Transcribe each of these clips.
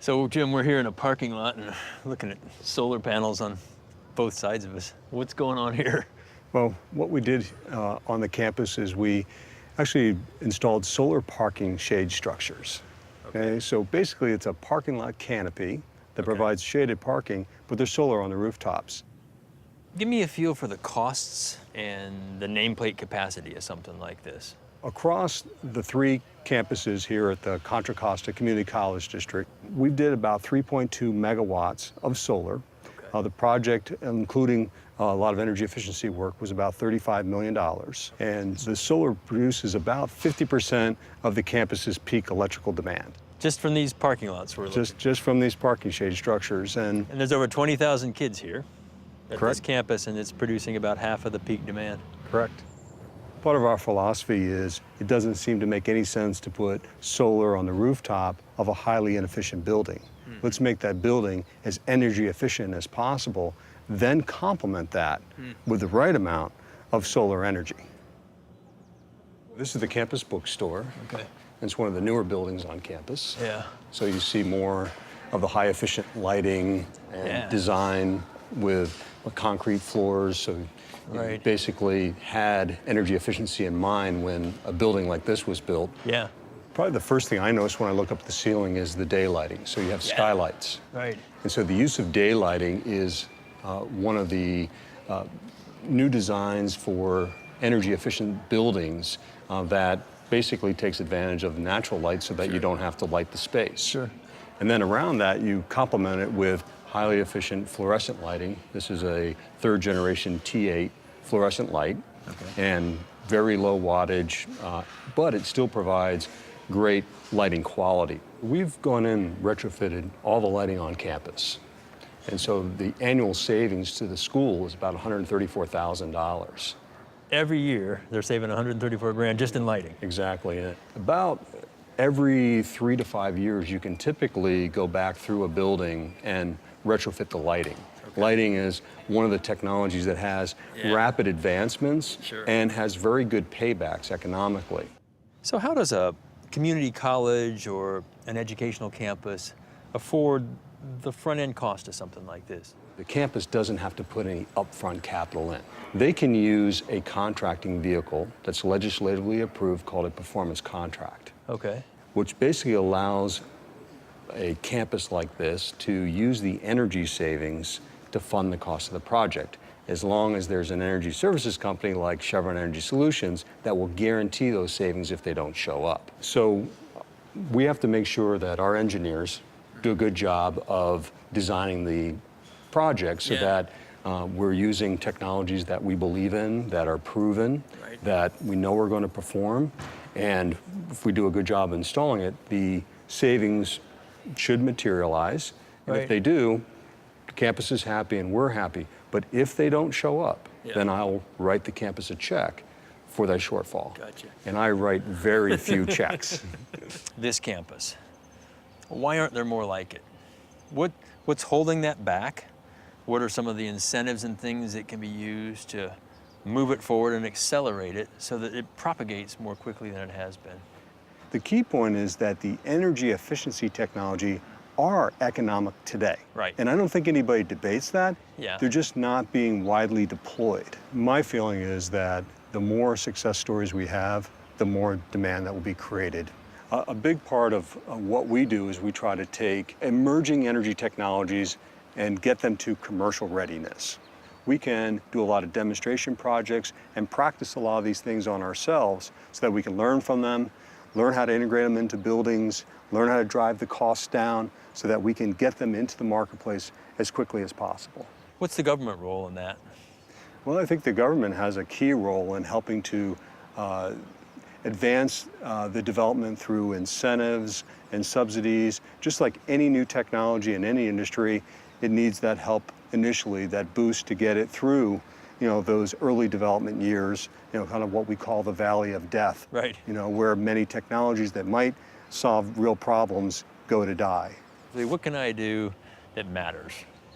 So, Jim, we're here in a parking lot and looking at solar panels on both sides of us. What's going on here? Well, what we did on the campus is we actually installed solar parking shade structures. Okay, so basically it's a parking lot canopy that provides shaded parking, but there's solar on the rooftops. Give me a feel for the costs and the nameplate capacity of something like this. Across the three campuses here at the Contra Costa Community College District, we did about 3.2 megawatts of solar. The project, including a lot of energy efficiency work, was about $35 million. And the solar produces about 50% of the campus's peak electrical demand. Just from these parking lots we're looking? Just from these parking shade structures. And there's over 20,000 kids here at Correct. this campus, and it's producing about half of the peak demand. Correct. Part of our philosophy is it doesn't seem to make any sense to put solar on the rooftop of a highly inefficient building. Let's make that building as energy efficient as possible, then complement that with the right amount of solar energy. This is the campus bookstore. Okay. It's one of the newer buildings on campus. Yeah. So you see more of the high efficient lighting and design with concrete floors. So you basically had energy efficiency in mind when a building like this was built. Yeah. Probably the first thing I notice when I look up at the ceiling is the daylighting. So you have skylights. Right. And so the use of daylighting is one of the new designs for energy efficient buildings that basically takes advantage of natural light so that you don't have to light the space. Sure. And then around that, you complement it with highly efficient fluorescent lighting. This is a third generation T8 fluorescent light and very low wattage, but it still provides great lighting quality. We've gone in and retrofitted all the lighting on campus. And so the annual savings to the school is about $134,000. Every year, they're saving 134 grand just in lighting. Exactly. And about every 3 to 5 years, you can typically go back through a building and retrofit the lighting. Lighting is one of the technologies that has rapid advancements and has very good paybacks economically. So how does a community college or an educational campus afford the front-end cost of something like this? The campus doesn't have to put any upfront capital in. They can use a contracting vehicle that's legislatively approved called a performance contract. Okay. Which basically allows a campus like this to use the energy savings to fund the cost of the project, as long as there's an energy services company like Chevron Energy Solutions that will guarantee those savings if they don't show up. So we have to make sure that our engineers do a good job of designing the project so that we're using technologies that we believe in, that are proven, that we know are going to perform, and if we do a good job installing it, the savings should materialize. And if they do, the campus is happy and we're happy. But if they don't show up, then I'll write the campus a check for that shortfall. Gotcha. And I write very few checks. This campus, why aren't there more like it? What's holding that back? What are some of the incentives and things that can be used to move it forward and accelerate it so that it propagates more quickly than it has been? The key point is that the energy efficiency technology are economic today. Right. And I don't think anybody debates that. Yeah. They're just not being widely deployed. My feeling is that the more success stories we have, the more demand that will be created. A big part of what we do is we try to take emerging energy technologies and get them to commercial readiness. We can do a lot of demonstration projects and practice a lot of these things on ourselves so that we can learn from them, learn how to integrate them into buildings, learn how to drive the costs down so that we can get them into the marketplace as quickly as possible. What's the government role in that? Well, I think the government has a key role in helping to advance the development through incentives and subsidies. Just like any new technology in any industry, it needs that help initially, that boost to get it through, those early development years, kind of what we call the valley of death. Right. Where many technologies that might solve real problems go to die. What can I do that matters?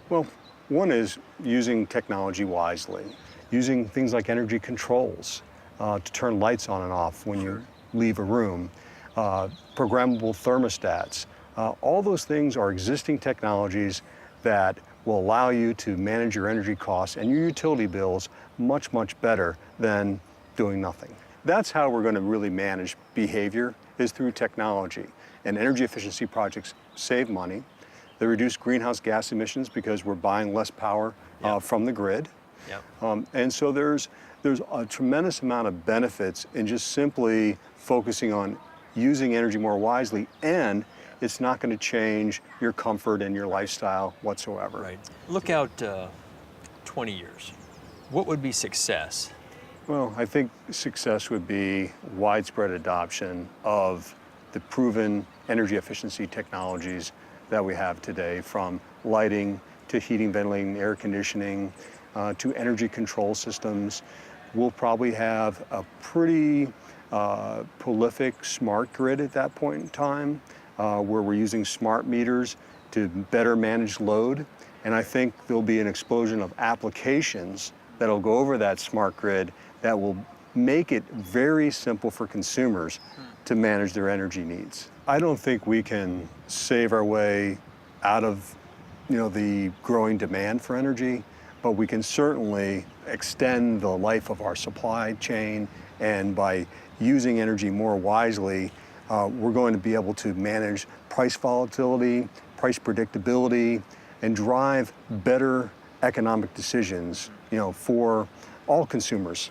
Well, one is using technology wisely, using things like energy controls to turn lights on and off when you leave a room, programmable thermostats, All those things are existing technologies that will allow you to manage your energy costs and your utility bills much, much better than doing nothing. That's how we're going to really manage behavior, is through technology. And energy efficiency projects save money. They reduce greenhouse gas emissions because we're buying less power from the grid. And so there's a tremendous amount of benefits in just simply focusing on using energy more wisely, and it's not going to change your comfort and your lifestyle whatsoever. Right. Look out 20 years. What would be success? Well, I think success would be widespread adoption of the proven energy efficiency technologies that we have today, from lighting to heating, ventilating, air conditioning, to energy control systems. We'll probably have a pretty prolific smart grid at that point in time, where we're using smart meters to better manage load. And I think there'll be an explosion of applications that'll go over that smart grid that will make it very simple for consumers to manage their energy needs. I don't think we can save our way out of the growing demand for energy, but we can certainly extend the life of our supply chain, and by using energy more wisely, we're going to be able to manage price volatility, price predictability, and drive better economic decisions, for all consumers.